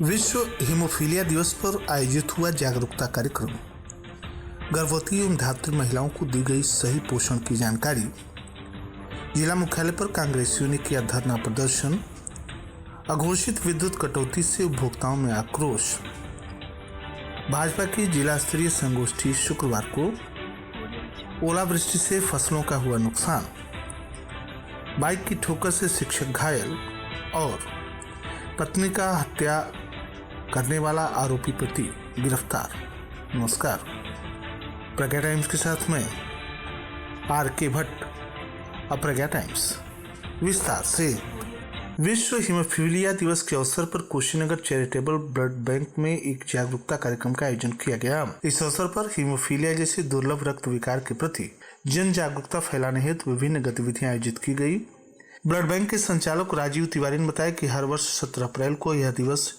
विश्व हीमोफीलिया दिवस पर आयोजित हुआ जागरूकता कार्यक्रम। गर्भवती एवं धात्री महिलाओं को दी गई सही पोषण की जानकारी। जिला मुख्यालय पर कांग्रेसियों ने किया धरना प्रदर्शन। अघोषित विद्युत कटौती से उपभोक्ताओं में आक्रोश। भाजपा की जिला स्तरीय संगोष्ठी शुक्रवार को। ओलावृष्टि से फसलों का हुआ नुकसान। बाइक की ठोकर से शिक्षक घायल और पत्नी का हत्या करने वाला आरोपी पति गिरफ्तार। नमस्कार, प्रज्ञा टाइम्स के साथ में आर.के. भट्ट। अब प्रज्ञा टाइम्स विस्तार से। विश्व हीमोफीलिया दिवस के अवसर पर कुशीनगर चैरिटेबल ब्लड बैंक में एक जागरूकता कार्यक्रम का आयोजन किया गया। इस अवसर पर हीमोफीलिया जैसे दुर्लभ रक्त विकार के प्रति जन जागरूकता फैलाने हेतु विभिन्न गतिविधियां आयोजित की गई। ब्लड बैंक के संचालक राजीव तिवारी ने बताया कि हर वर्ष 17 अप्रैल को यह दिवस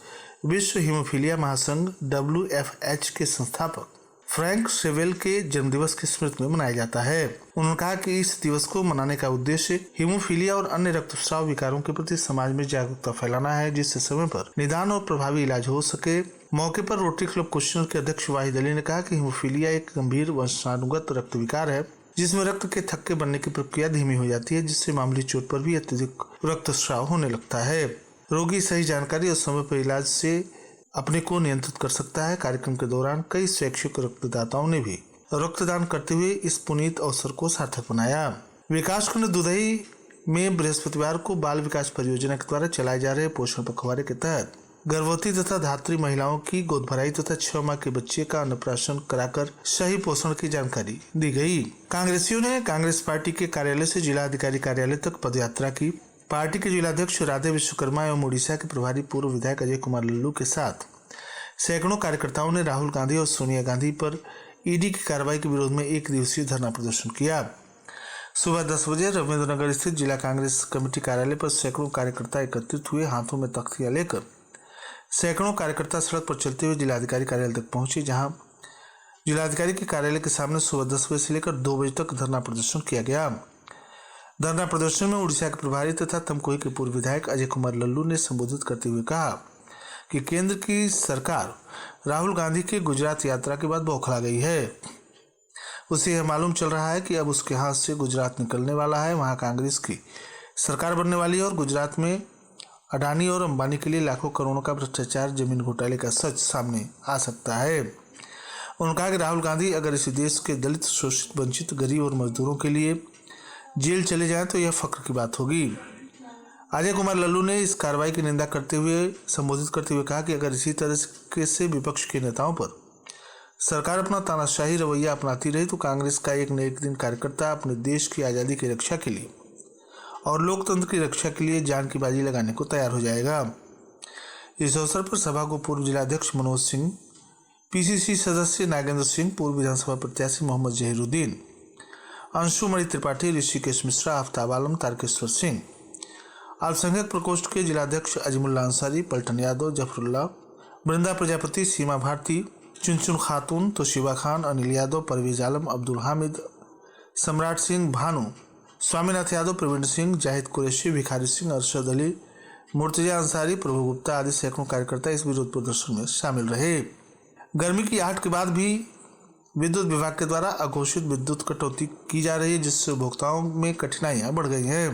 विश्व हीमोफीलिया महासंघ WFH के संस्थापक फ्रैंक सेवेल के जन्मदिवस की स्मृति में मनाया जाता है। उन्होंने कहा कि इस दिवस को मनाने का उद्देश्य हीमोफीलिया और अन्य रक्तस्राव विकारों के प्रति समाज में जागरूकता फैलाना है, जिससे समय पर निदान और प्रभावी इलाज हो सके। मौके पर रोटरी क्लब कुशीनगर के अध्यक्ष वाहिद अली ने कहा कि हीमोफीलिया एक गंभीर वंशानुगत रक्त विकार है, जिसमें रक्त के थक्के बनने की प्रक्रिया धीमी हो जाती है, जिससे मामूली चोट पर भी अत्यधिक रक्तस्राव होने लगता है। रोगी सही जानकारी और समय पर इलाज से अपने को नियंत्रित कर सकता है। कार्यक्रम के दौरान कई स्वैच्छिक रक्तदाताओं ने भी रक्तदान करते हुए इस पुनीत अवसर को सार्थक बनाया। विकासखंड दुधई में बृहस्पतिवार को बाल विकास परियोजना के द्वारा चलाए जा रहे पोषण पखवाड़े के तहत गर्भवती तथा धात्री महिलाओं की गोद भराई तथा 6 माह के बच्चे का अन्नप्राशन कराकर सही पोषण की जानकारी दी गई। कांग्रेसियों ने कांग्रेस पार्टी के कार्यालय से जिला अधिकारी कार्यालय तक पदयात्रा की। पार्टी के जिलाध्यक्ष राधे विश्वकर्मा एवं उड़ीसा के प्रभारी पूर्व विधायक अजय कुमार लल्लू के साथ सैकड़ों कार्यकर्ताओं ने राहुल गांधी और सोनिया गांधी पर ईडी की कार्रवाई के विरोध में एक दिवसीय धरना प्रदर्शन किया। सुबह 10 बजे रविंद्रनगर स्थित जिला कांग्रेस कमेटी कार्यालय पर सैकड़ों कार्यकर्ता एकत्रित हुए। हाथों में तख्तियां लेकर सैकड़ों कार्यकर्ता सड़क पर चलते हुए जिलाधिकारी कार्यालय तक पहुंचे, जहां जिलाधिकारी के कार्यालय के सामने सुबह 10 बजे से लेकर 2 बजे तक धरना प्रदर्शन किया गया। धरना प्रदर्शन में उड़ीसा के प्रभारी तथा तमकोही के पूर्व विधायक अजय कुमार लल्लू ने संबोधित करते हुए कहा कि केंद्र की सरकार राहुल गांधी के गुजरात यात्रा के बाद बौखला गई है। उसे यह मालूम चल रहा है कि अब उसके हाथ से गुजरात निकलने वाला है। वहां कांग्रेस की सरकार बनने वाली है और गुजरात में अडानी और अंबानी के लिए लाखों करोड़ों का भ्रष्टाचार, जमीन घोटाले का सच सामने आ सकता है। उन्होंने कहा कि राहुल गांधी अगर इसी देश के दलित, शोषित, वंचित, गरीब और मजदूरों के लिए जेल चले जाएं तो यह फख्र की बात होगी। अजय कुमार लल्लू ने इस कार्रवाई की निंदा करते हुए संबोधित करते हुए कहा कि अगर इसी तरह से विपक्ष के नेताओं पर सरकार अपना तानाशाही रवैया अपनाती रही तो कांग्रेस का एक न एक दिन कार्यकर्ता अपने देश की आज़ादी की रक्षा के लिए और लोकतंत्र की रक्षा के लिए जान की बाजी लगाने को तैयार हो जाएगा। इस अवसर पर सभा को पूर्व जिलाध्यक्ष मनोज सिंह, PCC सदस्य नागेंद्र सिंह, पूर्व विधानसभा प्रत्याशी मोहम्मद जहीरुद्दीन, अंशुमणि त्रिपाठी, ऋषिकेश मिश्रा, आफ्ताब आलम, तारकेश्वर सिंह, अल्पसंख्यक प्रकोष्ठ के जिलाध्यक्ष अजमुल्ला अंसारी, पलटन यादव, जफरुल्ला, वृंदा प्रजापति, सीमा भारती, चुनचुन खातून, तोशिबा खान, अनिल यादव, परवेज आलम, अब्दुल हामिद, सम्राट सिंह, भानु, स्वामीनाथ यादव, प्रवीण सिंह, जाहिद कुरैशी, भिखारी सिंह, अरशद अली, मुर्तजा अंसारी, प्रभु गुप्ता आदि सैकड़ों कार्यकर्ता इस विरोध प्रदर्शन में शामिल रहे। गर्मी की आहट के बाद भी विद्युत विभाग के द्वारा अघोषित विद्युत कटौती की जा रही है, जिससे उपभोक्ताओं में कठिनाइयां बढ़ गई हैं।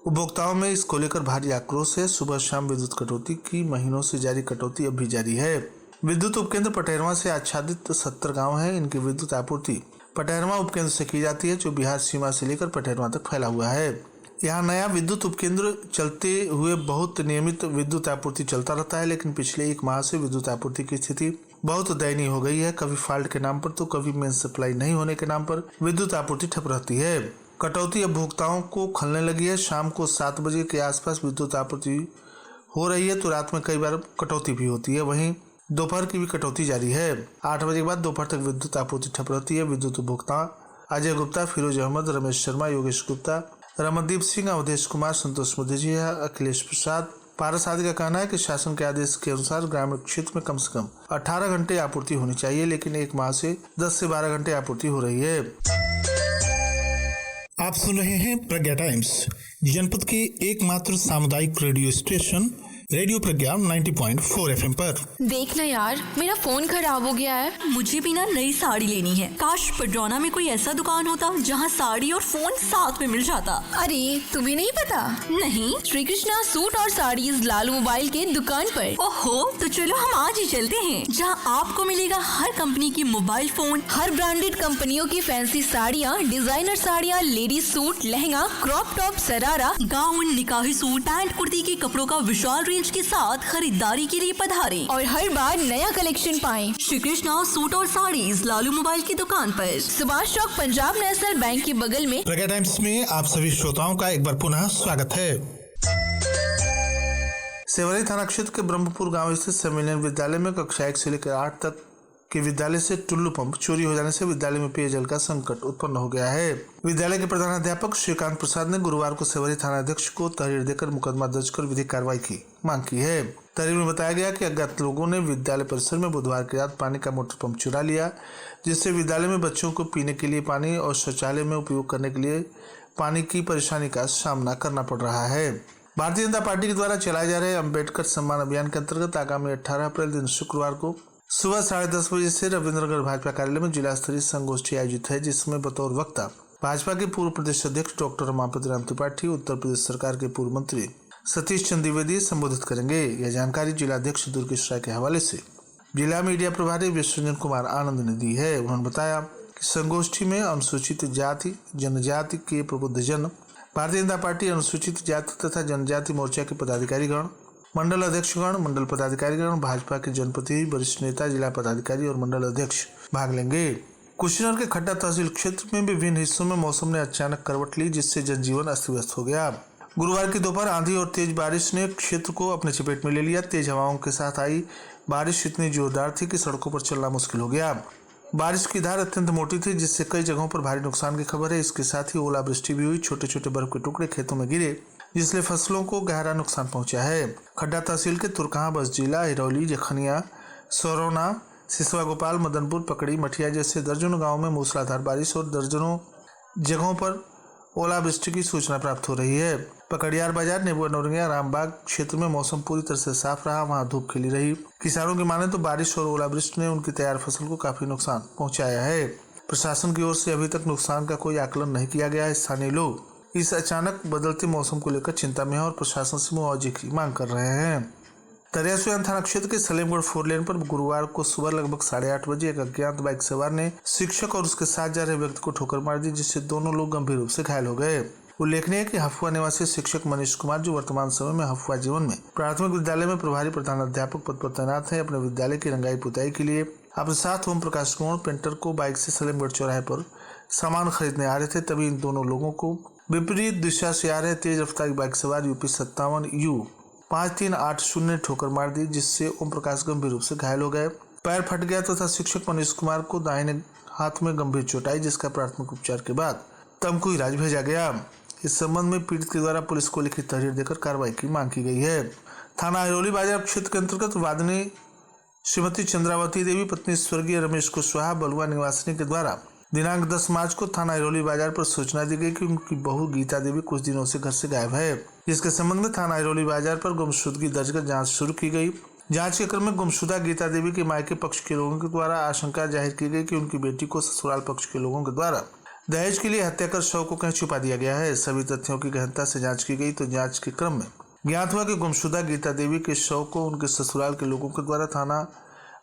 उपभोक्ताओं में इसको लेकर भारी आक्रोश है। सुबह शाम विद्युत कटौती की महीनों से जारी कटौती अब भी जारी है। विद्युत उपकेंद्र पटेरवा से आच्छादित 70 गाँव है। इनकी विद्युत आपूर्ति पटेरवा उपकेंद्र से की जाती है, जो बिहार सीमा से लेकर पटेरवा तक फैला हुआ है। यहाँ नया विद्युत उपकेंद्र चलते हुए बहुत नियमित विद्युत आपूर्ति चलता रहता है, लेकिन पिछले 1 माह से विद्युत आपूर्ति की स्थिति बहुत दयनीय हो गई है। कभी फॉल्ट के नाम पर तो कभी मेन सप्लाई नहीं होने के नाम पर विद्युत आपूर्ति ठप रहती है। कटौती अब उपभोक्ताओं को खलने लगी है। शाम को 7 बजे के आसपास विद्युत आपूर्ति हो रही है तो रात में कई बार कटौती भी होती है। वहीं दोपहर की भी कटौती जारी है। 8 बजे के बाद दोपहर तक विद्युत आपूर्ति ठप रहती है। विद्युत उपभोक्ता अजय गुप्ता, फिरोज अहमद, रमेश शर्मा, योगेश गुप्ता, रमनदीप सिंह, अवधेश कुमार, संतोष मुदजिया, अखिलेश प्रसाद, पारस आदि का कहना है कि शासन के आदेश के अनुसार ग्रामीण क्षेत्र में कम से कम 18 घंटे आपूर्ति होनी चाहिए, लेकिन 1 माह से 10 से 12 घंटे आपूर्ति हो रही है। आप सुन रहे हैं प्रज्ञा टाइम्स, जनपद के एकमात्र सामुदायिक रेडियो स्टेशन रेडियो प्रज्ञा 90.4 FM पर। देखना यार, मेरा फोन खराब हो गया है। मुझे भी ना नई साड़ी लेनी है। काश पडरौना में कोई ऐसा दुकान होता जहाँ साड़ी और फोन साथ में मिल जाता। अरे तुम्हें नहीं पता? नहीं। श्री कृष्णा सूट और साड़ीज लालू मोबाइल के दुकान पर। ओहो, तो चलो हम आज ही चलते हैं, जहाँ आपको मिलेगा हर कंपनी की मोबाइल फोन, हर ब्रांडेड कंपनियों की फैंसी साड़ियाँ, डिजाइनर साड़ियाँ, ladies suit, lehenga, crop top, sharara, gown, निकाही सूट, पैंट कुर्ती के कपड़ों का विशाल रेंज के साथ खरीदारी के लिए पधारें और हर बार नया कलेक्शन पाएं। श्री कृष्णा सूट और साड़ीज लालू मोबाइल की दुकान पर, सुभाष चौक, पंजाब नेशनल बैंक के बगल में। प्रज्ञा टाइम्स में आप सभी श्रोताओं का एक बार पुनः स्वागत है। सेवरी थाना क्षेत्र के ब्रह्मपुर गांव स्थित सम्मेलन विद्यालय में कक्षा 1 से लेकर 8 तक के विद्यालय से टुल्लू पंप चोरी हो जाने से विद्यालय में पेयजल का संकट उत्पन्न हो गया है। विद्यालय के प्रधानाध्यापक श्रीकांत प्रसाद ने गुरुवार को सेवरी थाना अध्यक्ष को तहरीर देकर मुकदमा दर्ज कर विधिक कार्रवाई की मांग की है। तहरीर में बताया गया कि अज्ञात लोगों ने विद्यालय परिसर में बुधवार की रात पानी का मोटर पंप चुरा लिया, जिससे विद्यालय में बच्चों को पीने के लिए पानी और शौचालय में उपयोग करने के लिए पानी की परेशानी का सामना करना पड़ रहा है। भारतीय जनता पार्टी के द्वारा चलाए जा रहे अम्बेडकर सम्मान अभियान के अंतर्गत आगामी 18 अप्रैल दिन शुक्रवार को सुबह 10:30 बजे से रविंद्रनगर भाजपा कार्यालय में जिला स्तरीय संगोष्ठी आयोजित है, जिसमें बतौर वक्ता भाजपा के पूर्व प्रदेश अध्यक्ष डॉक्टर रमापति राम त्रिपाठी, उत्तर प्रदेश सरकार के पूर्व मंत्री सतीश चंद्र द्विवेदी संबोधित करेंगे। यह जानकारी जिला अध्यक्ष दुर्गेश राय के हवाले से जिला मीडिया प्रभारी विश्वरंजन कुमार आनंद ने दी है। उन्होंने बताया कि संगोष्ठी में अनुसूचित जाति जनजाति के प्रबुद्धजन, भारतीय जनता पार्टी अनुसूचित जाति तथा जनजाति मोर्चा के पदाधिकारीगण, मंडल अध्यक्षगण, मंडल पदाधिकारीगण, भाजपा के जनप्रतिनिधि, वरिष्ठ नेता, जिला पदाधिकारी और मंडल अध्यक्ष भाग लेंगे। कुशीनगर के खट्टा तहसील क्षेत्र में विभिन्न हिस्सों में मौसम ने अचानक करवट ली, जिससे जनजीवन अस्त व्यस्त हो गया। गुरुवार की दोपहर आंधी और तेज बारिश ने क्षेत्र को अपने चपेट में ले लिया। तेज हवाओं के साथ आई बारिश इतनी जोरदार थी कि सड़कों पर चलना मुश्किल हो गया। बारिश की धार अत्यंत मोटी थी, जिससे कई जगहों पर भारी नुकसान की खबर है। इसके साथ ही ओलावृष्टि भी हुई। छोटे छोटे बर्फ के टुकड़े खेतों में गिरे, जिससे फसलों को गहरा नुकसान पहुंचा है। खड्डा तहसील के तुरकहां, बसजिला, हिरौली, जखनिया, सोरौना, सिसवा गोपाल, मदनपुर, पकड़ी, मठिया जैसे दर्जनों गांवों में मूसलाधार बारिश और दर्जनों जगहों पर ओलावृष्टि की सूचना प्राप्त हो रही है। पकड़ियार बाजार, नेबुआ, नौरंगिया, रामबाग क्षेत्र में मौसम पूरी तरह से साफ रहा। वहां धूप खिली रही। किसानों की माने तो बारिश और ओलावृष्टि ने उनकी तैयार फसल को काफी नुकसान पहुंचाया है। प्रशासन की ओर से अभी तक नुकसान का कोई आकलन नहीं किया गया है। स्थानीय लोग इस अचानक बदलते मौसम को लेकर चिंता में है और प्रशासन से मुआवजे की मांग कर रहे हैं। दरियासुयान थाना क्षेत्र के सलेमगढ़ 4 लेन पर गुरुवार को सुबह लगभग 8:30 बजे एक अज्ञात बाइक सवार ने शिक्षक और उसके साथ जा रहे व्यक्ति को ठोकर मार दी, जिससे दोनों लोग गंभीर रूप से घायल हो गए। उल्लेखनीय है कि हफुआ निवासी शिक्षक मनीष कुमार, जो वर्तमान समय में हफुआ जीवन में प्राथमिक विद्यालय में प्रभारी प्रधानाध्यापक पद पर तैनात है, अपने विद्यालय की रंगाई पुताई के लिए अपने साथ ओम प्रकाश कुमार पेंटर को बाइक से सलेमगढ़ चौराहे पर सामान खरीदने आ रहे थे। तभी इन दोनों लोगों को विपरीत दिशा से आ रहे तेज रफ्तार बाइक सवार यूपी 57 U 5380 ने ठोकर मार दी, जिससे ओम प्रकाश गंभीर रूप से घायल हो गए। पैर फट गया तथा शिक्षक मनीष कुमार को दाहिने हाथ में गंभीर चोट आई, जिसका प्राथमिक उपचार के बाद तमकू इलाज भेजा गया। इस संबंध में पीड़ित के द्वारा पुलिस को लिखित तहरीर देकर कार्रवाई की मांग की गई है। थाना हिरौली बाजार क्षेत्र के अंतर्गत वादिनी श्रीमती चंद्रावती देवी, पत्नी स्वर्गीय रमेश कुशवाहा, बलुआ निवासिनी के द्वारा दिनांक 10 मार्च को थाना हिरौली बाजार पर सूचना दी गई कि उनकी बहू गीता देवी कुछ दिनों से घर से गायब है। जिसके संबंध में थाना हिरौली बाजार पर गुमशुदगी दर्ज कर जांच शुरू की गई। जांच के क्रम में गुमशुदा गीता देवी के मायके पक्ष के लोगों के द्वारा आशंका जाहिर की गई कि उनकी बेटी को ससुराल पक्ष के लोगों के द्वारा दहेज के लिए हत्या कर शव को कहीं छुपा दिया गया है। सभी तथ्यों की गहनता से जांच की गई तो जांच के क्रम में ज्ञात हुआ कि गुमशुदा गीता देवी के शव को उनके ससुराल के लोगों के द्वारा थाना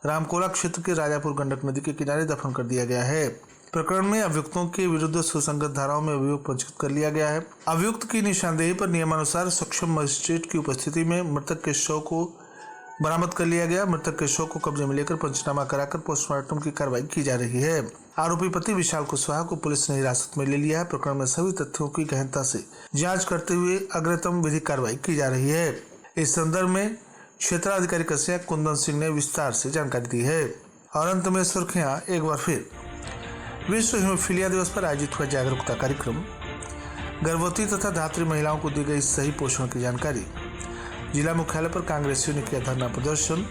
रामकोला क्षेत्र के राजापुर गंडक नदी के किनारे दफन कर दिया गया है। प्रकरण में अभियुक्तों के विरुद्ध सुसंगत धाराओं में अभियोग पंजीकृत कर लिया गया है। अभियुक्त की निशानदेही पर नियमानुसार सक्षम मजिस्ट्रेट की उपस्थिति में मृतक के शव को बरामद कर लिया गया। मृतक के शव को कब्जे में लेकर पंचनामा कराकर पोस्टमार्टम की कार्रवाई की जा रही है। आरोपी पति विशाल कुशवाहा को पुलिस ने हिरासत में ले लिया है। प्रकरण में सभी तथ्यों की गहनता से जांच करते हुए अग्रिम विधिक कार्रवाई की जा रही है। इस संदर्भ में क्षेत्राधिकारी कस्या कुंदन सिंह ने विस्तार से जानकारी दी है। और अंत में सुर्खियां एक बार फिर। विश्व हीमोफीलिया दिवस पर आयोजित हुआ जागरूकता कार्यक्रम। गर्भवती तथा धात्री महिलाओं को दी गई सही पोषण की जानकारी। जिला मुख्यालय पर कांग्रेसियों ने किया धरना प्रदर्शन।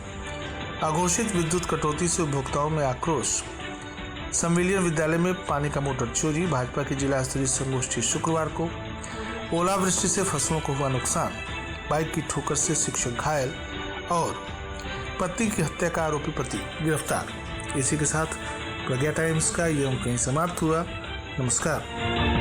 अघोषित विद्युत कटौती से उपभोक्ताओं में आक्रोश। संविलियन विद्यालय में पानी का मोटर चोरी। भाजपा की जिला स्तरीय संगोष्ठी शुक्रवार को। ओलावृष्टि से फसलों को हुआ नुकसान। बाइक की ठोकर से शिक्षक घायल और पति की हत्या का आरोपी पति गिरफ्तार। इसी के साथ प्रज्ञा टाइम्स का ये अंक यहीं समाप्त हुआ। नमस्कार।